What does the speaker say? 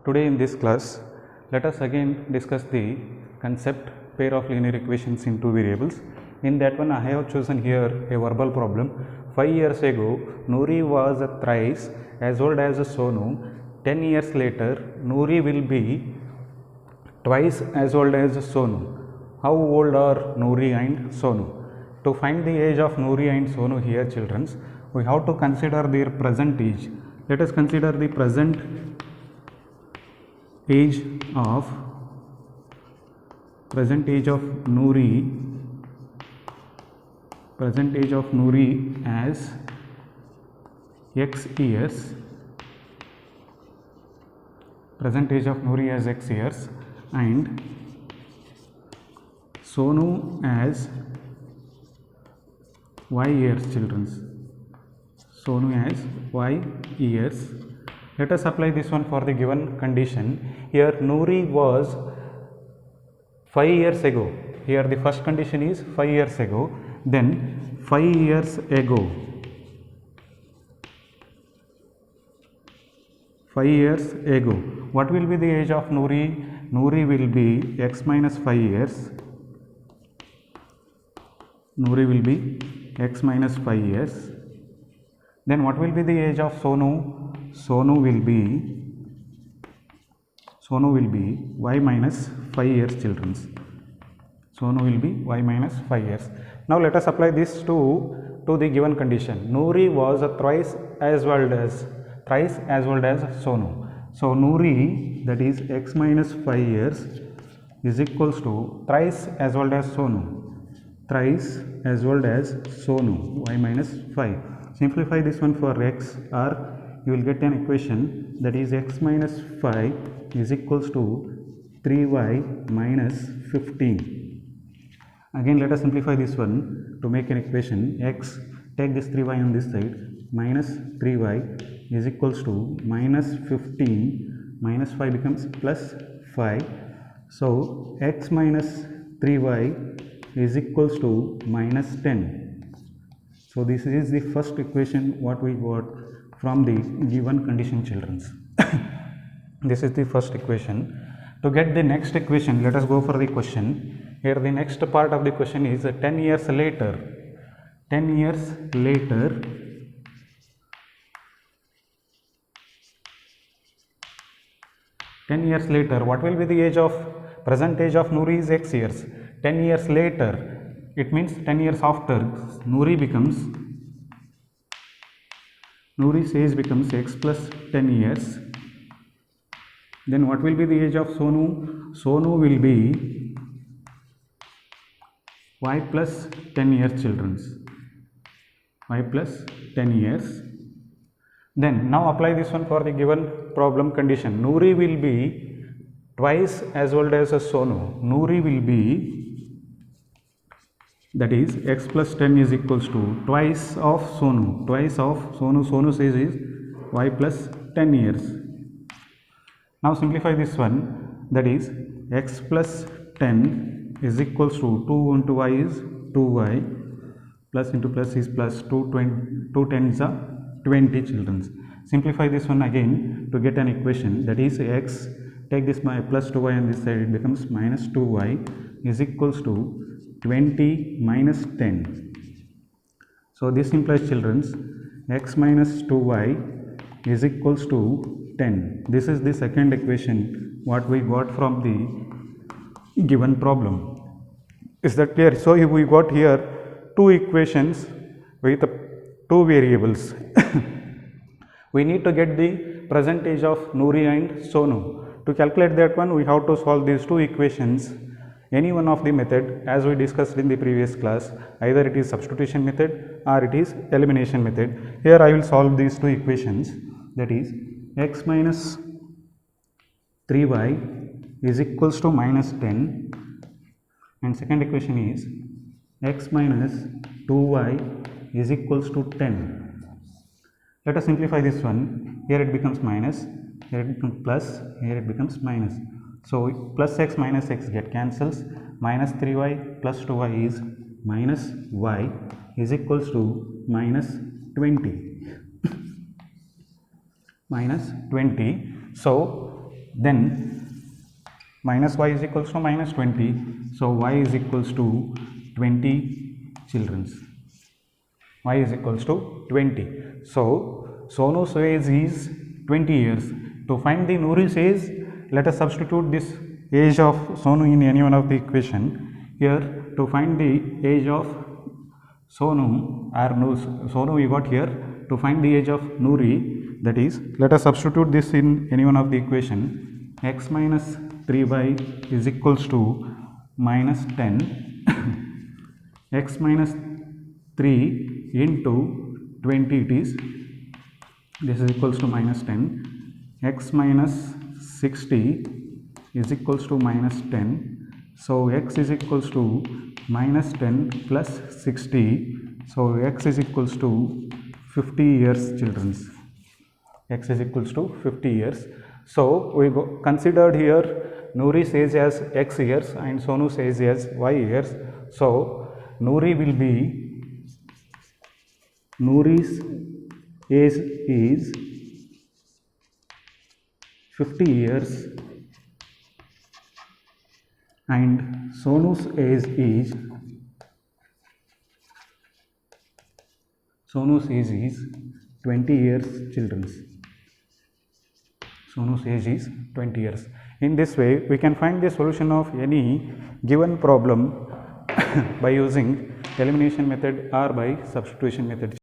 Today in this class, let us again discuss the concept pair of linear equations in two variables. In that one, I have chosen here a verbal problem. 5 years ago, Noori was thrice as old as Sonu. 10 years later, Noori will be twice as old as Sonu. How old are Noori and Sonu? To find the age of Noori and Sonu here, children, we have to consider their present age. Let us consider the present age of Noori as x years, present age of Noori as x years, and Sonu as y years, children. Sonu as y years. Let us apply this one for the given condition. Here Noori was 5 years ago. Here the first condition is 5 years ago. Then 5 years ago. 5 years ago. What will be the age of Noori? Noori will be x minus 5 years. Noori will be x minus 5 years. Then what will be the age of Sonu? Sonu will be y minus 5 years, children. Sonu will be y minus 5 years. Now let us apply this to the given condition. Noori was thrice as old as Sonu. So Noori, that is x minus 5 years, is equals to thrice as old as Sonu. Thrice as old as Sonu, y minus 5. Simplify this one for x, or you will get an equation that is x minus 5 is equals to 3y minus 15. Again, let us simplify this one to make an equation. X, take this 3y on this side, minus 3y is equals to minus 15, minus 5 becomes plus 5. So x minus 3y is equals to minus 10. So this is the first equation what we got from the given condition, children. This is the first equation. To get the next equation, let us go for the question. Here the next part of the question is 10 years later. 10 years later, what will be the age of, present age of Noori is x years. 10 years later, it means 10 years after, Noori's age becomes x plus 10 years. Then what will be the age of Sonu? Sonu will be y plus 10 years, children. Y plus 10 years. Then now apply this one for the given problem condition. Noori will be twice as old as Sonu. Noori will be, that is x plus 10 is equals to twice of Sonu. Sonu's age is y plus 10 years. Now simplify this one, that is x plus 10 is equals to 2 into y is 2y, plus into plus is plus, 2 tens are 20, children. Simplify this one again to get an equation, that is x, take this plus 2y on this side, it becomes minus 2y is equals to 20 minus 10. So this implies, children, x minus 2y is equals to 10. This is the second equation what we got from the given problem. Is that clear? So we got here two equations with two variables. We need to get the present age of Noori and Sonu. To calculate that one, we have to solve these two equations. Any one of the method, as we discussed in the previous class, either it is substitution method or it is elimination method. Here I will solve these two equations, that is x minus 3y is equals to minus 10, and second equation is x minus 2y is equals to 10. Let us simplify this one. Here it becomes minus, here it becomes plus, here it becomes minus. So plus x minus x get cancels, minus 3y plus 2y is minus y is equals to minus 20. minus 20. So then minus y is equals to minus 20, so y is equals to 20 children. Y is equals to 20. So Sonu's age is 20 years. To find the Noori's age, let us substitute this age of Sonu in any one of the equation. Here, to find the age of Sonu or Sonu we got here. To find the age of Noori, that is, let us substitute this in any one of the equation. X minus 3y is equals to minus 10. X minus 3 into 20 it is, this is equals to minus 10. X minus 60 is equals to minus 10. So x is equals to minus 10 plus 60. So x is equals to 50 years children. X is equals to 50 years. So we considered here Noori's age as x years and Sonu's age as y years. So Noori's age is 50 years and Sonu's age is 20 years children. Sonu's age is 20 years. In this way, we can find the solution of any given problem by using elimination method or by substitution method.